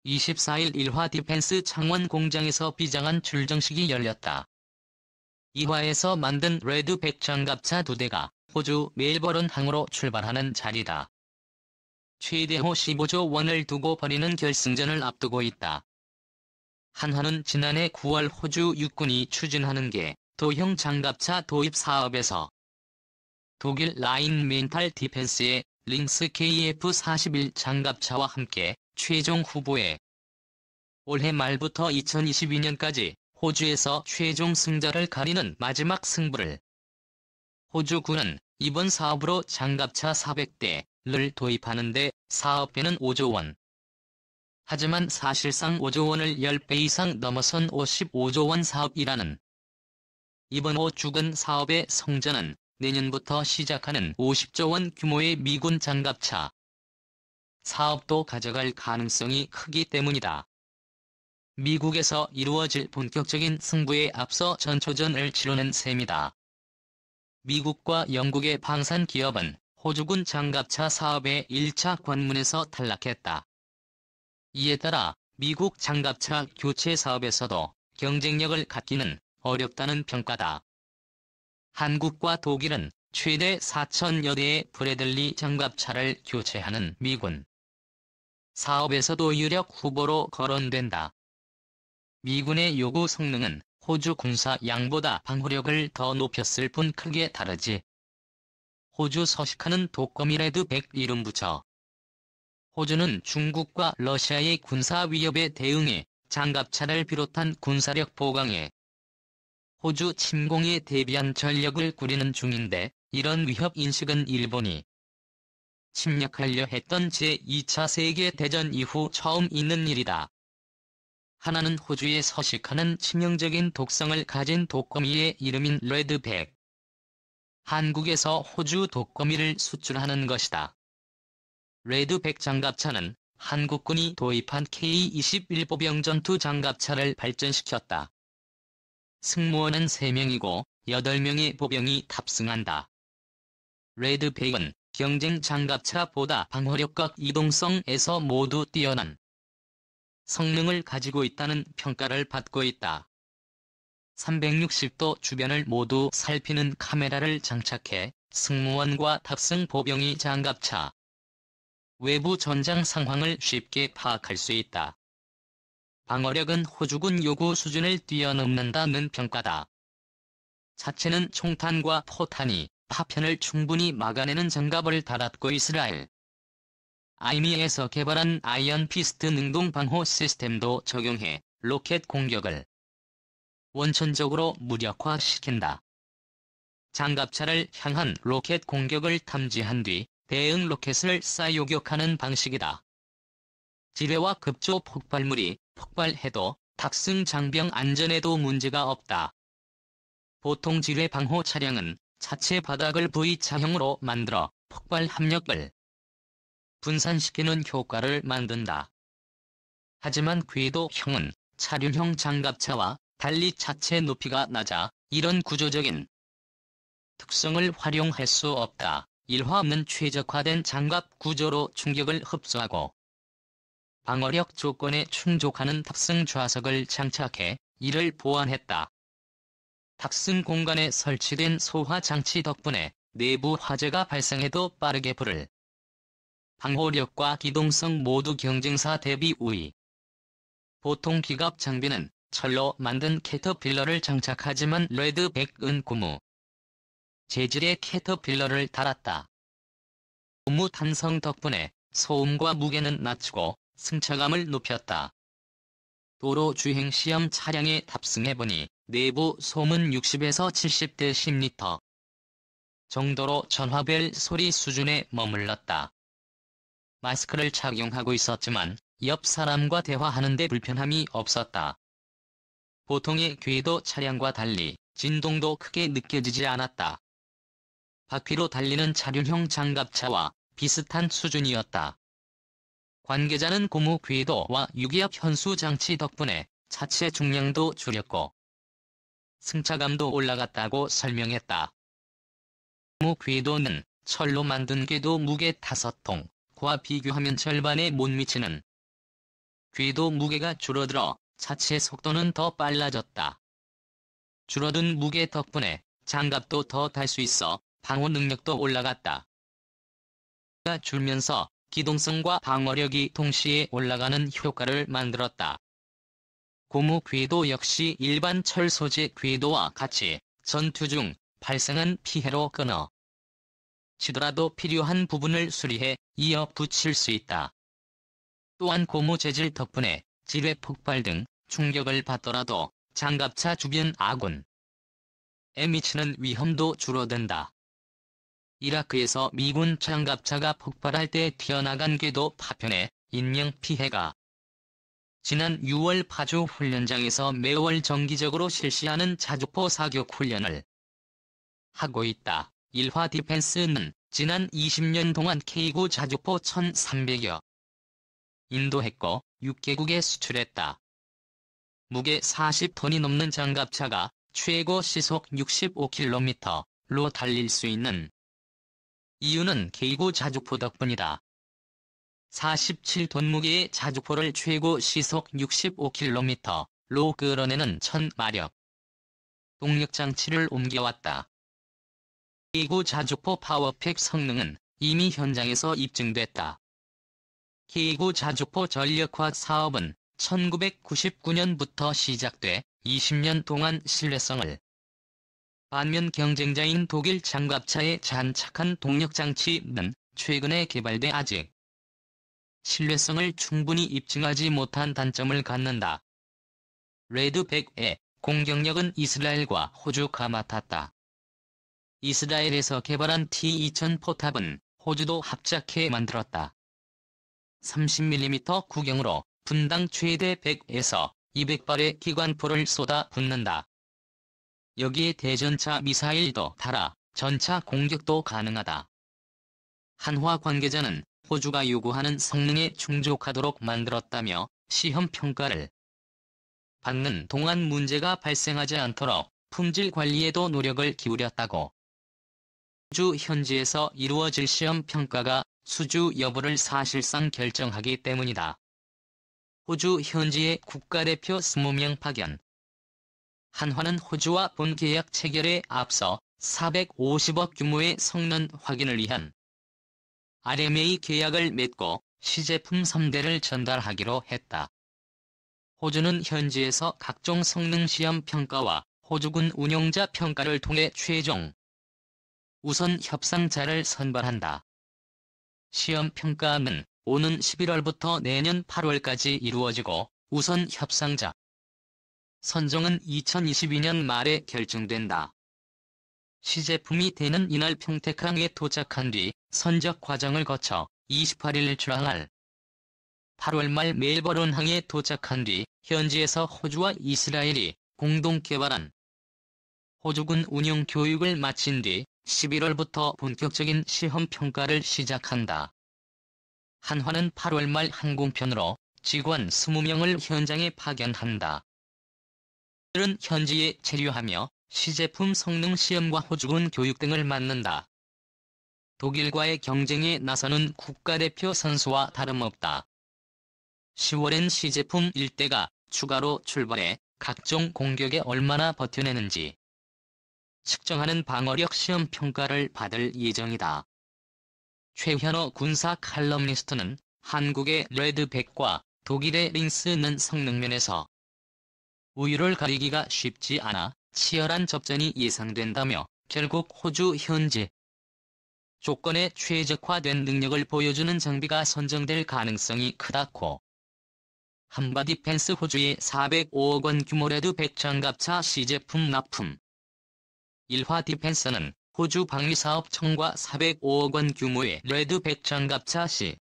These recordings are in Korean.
24일 일화 디펜스 창원 공장에서 비장한 출정식이 열렸다. 이화에서 만든 레드백 장갑차 2대가 호주 멜버른 항으로 출발하는 자리다. 최대호 15조 원을 두고 벌이는 결승전을 앞두고 있다. 한화는 지난해 9월 호주 육군이 추진하는 게 도형 장갑차 도입 사업에서 독일 라인 멘탈 디펜스의 링스 KF-41 장갑차와 함께 최종 후보에 올해 말부터 2022년까지 호주에서 최종 승자를 가리는 마지막 승부를 호주군은 이번 사업으로 장갑차 400대를 도입하는 데 사업비는 5조 원. 하지만 사실상 5조 원을 10배 이상 넘어선 55조 원 사업이라는 이번 5주간 사업의 성전은 내년부터 시작하는 50조 원 규모의 미군 장갑차 사업도 가져갈 가능성이 크기 때문이다. 미국에서 이루어질 본격적인 승부에 앞서 전초전을 치르는 셈이다. 미국과 영국의 방산 기업은 호주군 장갑차 사업의 1차 관문에서 탈락했다. 이에 따라 미국 장갑차 교체 사업에서도 경쟁력을 갖기는 어렵다는 평가다. 한국과 독일은 최대 4,000여 대의 브래들리 장갑차를 교체하는 미군 사업에서도 유력 후보로 거론된다. 미군의 요구 성능은 호주 군사 양보다 방호력을 더 높였을 뿐 크게 다르지. 호주 서식하는 독거미 레드백 이름 붙여 호주는 중국과 러시아의 군사 위협에 대응해 장갑차를 비롯한 군사력 보강에 호주 침공에 대비한 전력을 꾸리는 중인데 이런 위협 인식은 일본이 침략하려 했던 제2차 세계대전 이후 처음 있는 일이다. 하나는 호주에 서식하는 치명적인 독성을 가진 독거미의 이름인 레드백. 한국에서 호주 독거미를 수출하는 것이다. 레드백 장갑차는 한국군이 도입한 K-21 보병 전투 장갑차를 발전시켰다. 승무원은 3명이고 8명의 보병이 탑승한다. 레드백은 경쟁 장갑차보다 방호력과 이동성에서 모두 뛰어난 성능을 가지고 있다는 평가를 받고 있다. 360도 주변을 모두 살피는 카메라를 장착해 승무원과 탑승 보병이 장갑차 외부 전장 상황을 쉽게 파악할 수 있다. 방어력은 호주군 요구 수준을 뛰어넘는다는 평가다. 자체는 총탄과 포탄이 파편을 충분히 막아내는 장갑을 달았고 이스라엘 아이미에서 개발한 아이언 피스트 능동 방호 시스템도 적용해 로켓 공격을 원천적으로 무력화시킨다. 장갑차를 향한 로켓 공격을 탐지한 뒤 대응 로켓을 쏴 요격하는 방식이다. 지뢰와 급조 폭발물이 폭발해도 탑승 장병 안전에도 문제가 없다. 보통 지뢰 방호 차량은 차체 바닥을 V자형으로 만들어 폭발 압력을 분산시키는 효과를 만든다. 하지만 궤도형은 차륜형 장갑차와 달리 차체 높이가 낮아 이런 구조적인 특성을 활용할 수 없다. 일화 없는 최적화된 장갑 구조로 충격을 흡수하고 방어력 조건에 충족하는 탑승 좌석을 장착해 이를 보완했다. 탑승 공간에 설치된 소화 장치 덕분에 내부 화재가 발생해도 빠르게 불을 방호력과 기동성 모두 경쟁사 대비 우위. 보통 기갑 장비는 철로 만든 캐터필러를 장착하지만 레드백은 고무 재질의 캐터필러를 달았다. 고무 탄성 덕분에 소음과 무게는 낮추고 승차감을 높였다. 도로 주행 시험 차량에 탑승해보니 내부 소음은 60에서 70dB 정도로 전화벨 소리 수준에 머물렀다. 마스크를 착용하고 있었지만 옆 사람과 대화하는데 불편함이 없었다. 보통의 궤도 차량과 달리 진동도 크게 느껴지지 않았다. 바퀴로 달리는 차륜형 장갑차와 비슷한 수준이었다. 관계자는 고무 궤도와 유기압 현수 장치 덕분에 차체 중량도 줄였고 승차감도 올라갔다고 설명했다. 고무 궤도는 철로 만든 궤도 무게 5통과 비교하면 절반에 못 미치는 궤도 무게가 줄어들어 자체 속도는 더 빨라졌다. 줄어든 무게 덕분에 장갑도 더 달 수 있어 방어 능력도 올라갔다. 가 줄면서 기동성과 방어력이 동시에 올라가는 효과를 만들었다. 고무 궤도 역시 일반 철 소재 궤도와 같이 전투 중 발생한 피해로 끊어 지더라도 필요한 부분을 수리해 이어 붙일 수 있다. 또한 고무 재질 덕분에 지뢰 폭발 등 충격을 받더라도 장갑차 주변 아군에 미치는 위험도 줄어든다. 이라크에서 미군 장갑차가 폭발할 때 튀어나간 궤도 파편에 인명 피해가 지난 6월 파주 훈련장에서 매월 정기적으로 실시하는 자주포 사격 훈련을 하고 있다. 일화 디펜스는 지난 20년 동안 K9 자주포 1,300여 인도했고 6개국에 수출했다. 무게 40톤이 넘는 장갑차가 최고 시속 65km로 달릴 수 있는 이유는 K9 자주포 덕분이다. 47톤 무게의 자주포를 최고 시속 65km로 끌어내는 1000마력 동력장치를 옮겨왔다. K9 자주포 파워팩 성능은 이미 현장에서 입증됐다. K9 자주포 전력화 사업은 1999년부터 시작돼 20년 동안 신뢰성을 반면 경쟁자인 독일 장갑차의 잔착한 동력장치는 최근에 개발돼 아직 신뢰성을 충분히 입증하지 못한 단점을 갖는다. 레드100의 공격력은 이스라엘과 호주가 맡았다. 이스라엘에서 개발한 T2000 포탑은 호주도 합작해 만들었다. 30mm 구경으로 분당 최대 100에서 200발의 기관포를 쏟아 붓는다. 여기에 대전차 미사일도 달아 전차 공격도 가능하다. 한화 관계자는 호주가 요구하는 성능에 충족하도록 만들었다며 시험 평가를 받는 동안 문제가 발생하지 않도록 품질 관리에도 노력을 기울였다고. 호주 현지에서 이루어질 시험 평가가 수주 여부를 사실상 결정하기 때문이다. 호주 현지의 국가대표 20명 파견. 한화는 호주와 본계약 체결에 앞서 450억 규모의 성능 확인을 위한 RMA 계약을 맺고 시제품 3대를 전달하기로 했다. 호주는 현지에서 각종 성능 시험 평가와 호주군 운용자 평가를 통해 최종 우선 협상자를 선발한다. 시험 평가는 오는 11월부터 내년 8월까지 이루어지고 우선 협상자 선정은 2022년 말에 결정된다. 시제품이 되는 이날 평택항에 도착한 뒤 선적 과정을 거쳐 28일 출항할 8월 말 멜버른항에 도착한 뒤 현지에서 호주와 이스라엘이 공동 개발한 호주군 운용 교육을 마친 뒤 11월부터 본격적인 시험 평가를 시작한다. 한화는 8월 말 항공편으로 직원 20명을 현장에 파견한다. 이들은 현지에 체류하며 시제품 성능 시험과 호주군 교육 등을 맡는다. 독일과의 경쟁에 나서는 국가대표 선수와 다름없다. 10월엔 시제품 1대가 추가로 출발해 각종 공격에 얼마나 버텨내는지 측정하는 방어력 시험 평가를 받을 예정이다. 최현호 군사 칼럼니스트는 한국의 레드100과 독일의 링스는 성능면에서 우위를 가리기가 쉽지 않아 치열한 접전이 예상된다며 결국 호주 현지 조건에 최적화된 능력을 보여주는 장비가 선정될 가능성이 크다고. 한화 디펜스 호주의 405억 원 규모 레드100 장갑차 시제품 납품. 일화 디펜스는 호주 방위사업청과 405억 원 규모의 레드100 장갑차 시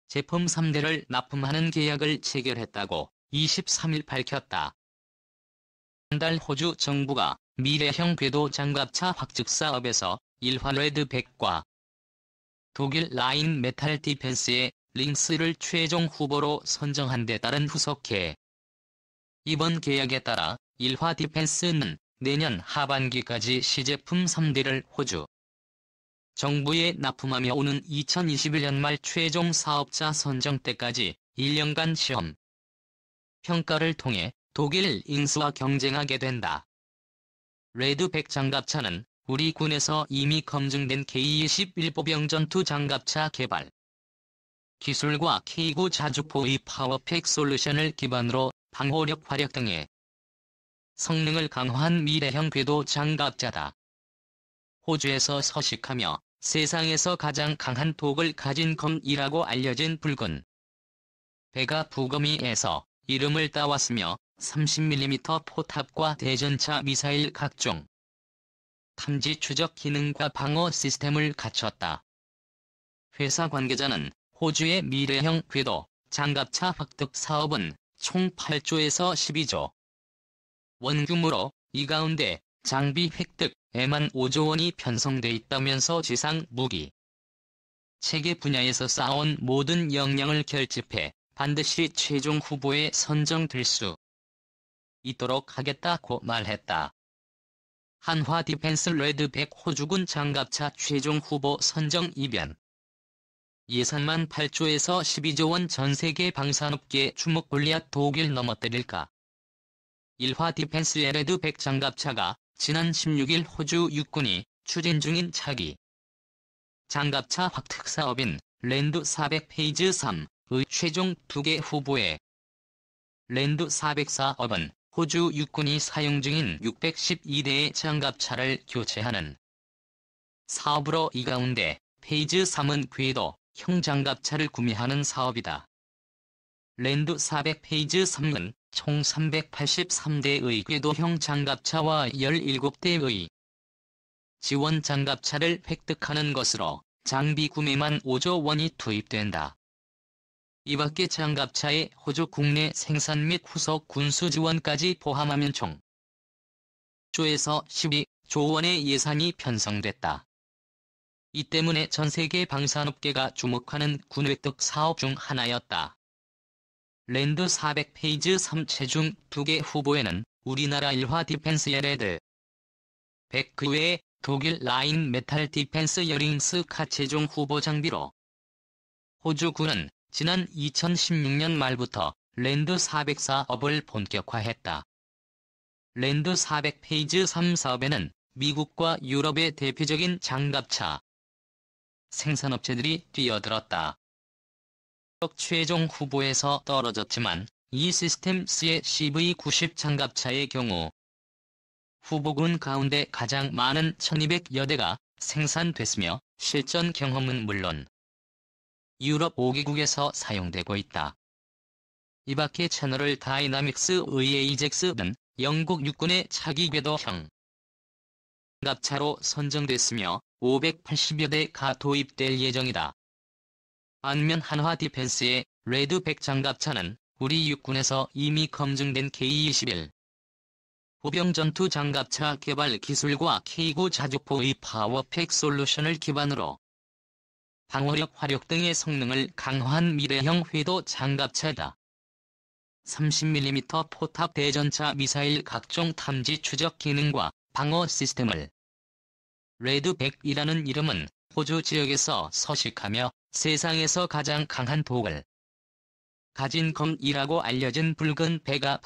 제품 3대를 납품하는 계약을 체결했다고 23일 밝혔다. 한달 호주 정부가 미래형 궤도 장갑차 확측 사업에서 일화 레드100과 독일 라인 메탈 디펜스의 링스를 최종 후보로 선정한 데 따른 후속해. 이번 계약에 따라 일화 디펜스는 내년 하반기까지 시제품 3대를 호주 정부에 납품하며 오는 2021년 말 최종 사업자 선정 때까지 1년간 시험 평가를 통해 독일 잉스와 경쟁하게 된다. 레드100 장갑차는 우리 군에서 이미 검증된 K-21 보병 전투 장갑차 개발 기술과 K9 자주포의 파워팩 솔루션을 기반으로 방호력, 화력 등의 성능을 강화한 미래형 궤도 장갑차다. 호주에서 서식하며 세상에서 가장 강한 독을 가진 검이라고 알려진 붉은 배가 부검이에서 이름을 따왔으며 30mm 포탑과 대전차 미사일 각종 탐지 추적 기능과 방어 시스템을 갖췄다. 회사 관계자는 호주의 미래형 궤도 장갑차 획득 사업은 총 8조에서 12조 원 규모로 이 가운데 장비 획득에만 5조 원이 편성돼 있다면서 지상 무기 체계 분야에서 쌓아온 모든 역량을 결집해 반드시 최종 후보에 선정될 수 있도록 하겠다고 말했다. 한화 디펜스 레드100 호주군 장갑차 최종 후보 선정 이변 예산만 8조에서 12조 원 전세계 방산업계 주목 골리앗 독일 넘어뜨릴까? 1화 디펜스의 레드100 장갑차가 지난 16일 호주 육군이 추진 중인 차기 장갑차 획득 사업인 랜드 400 페이즈 3의 최종 2개 후보에 랜드 400 사업은 호주 육군이 사용 중인 612대의 장갑차를 교체하는 사업으로 이 가운데 페이즈 3은 궤도형 장갑차를 구매하는 사업이다. 랜드 400 페이즈 3은 총 383대의 궤도형 장갑차와 17대의 지원 장갑차를 획득하는 것으로 장비 구매만 5조 원이 투입된다. 이 밖에 장갑차의 호주 국내 생산 및 후속 군수 지원까지 포함하면 총 1조에서 12조 원의 예산이 편성됐다. 이 때문에 전세계 방산업계가 주목하는 군 획득 사업 중 하나였다. 랜드 400 페이즈 3 최종 2개 후보에는 우리나라 1화 디펜스의 레드 100 그 외에 독일 라인 메탈 디펜스 여링스 카 최종 후보 장비로 호주군은 지난 2016년 말부터 랜드 400 사업을 본격화했다. 랜드 400 페이즈 3 사업에는 미국과 유럽의 대표적인 장갑차 생산업체들이 뛰어들었다. 최종 후보에서 떨어졌지만 이 시스템스의 CV90 장갑차의 경우 후보군 가운데 가장 많은 1200여 대가 생산됐으며 실전 경험은 물론 유럽 5개국에서 사용되고 있다. 이 밖에 채널을 다이나믹스의 에이젝스는 영국 육군의 차기 궤도형 장갑차로 선정됐으며 580여 대가 도입될 예정이다. 반면 한화 디펜스의 레드100 장갑차는 우리 육군에서 이미 검증된 K-21 보병 전투 장갑차 개발 기술과 K9 자주포의 파워팩 솔루션을 기반으로 방어력, 화력 등의 성능을 강화한 미래형 궤도 장갑차다. 30mm 포탑 대전차 미사일 각종 탐지 추적 기능과 방어 시스템을 레드100이라는 이름은 호주 지역에서 서식하며 세상에서 가장 강한 독을 가진 검이라고 알려진 붉은 배가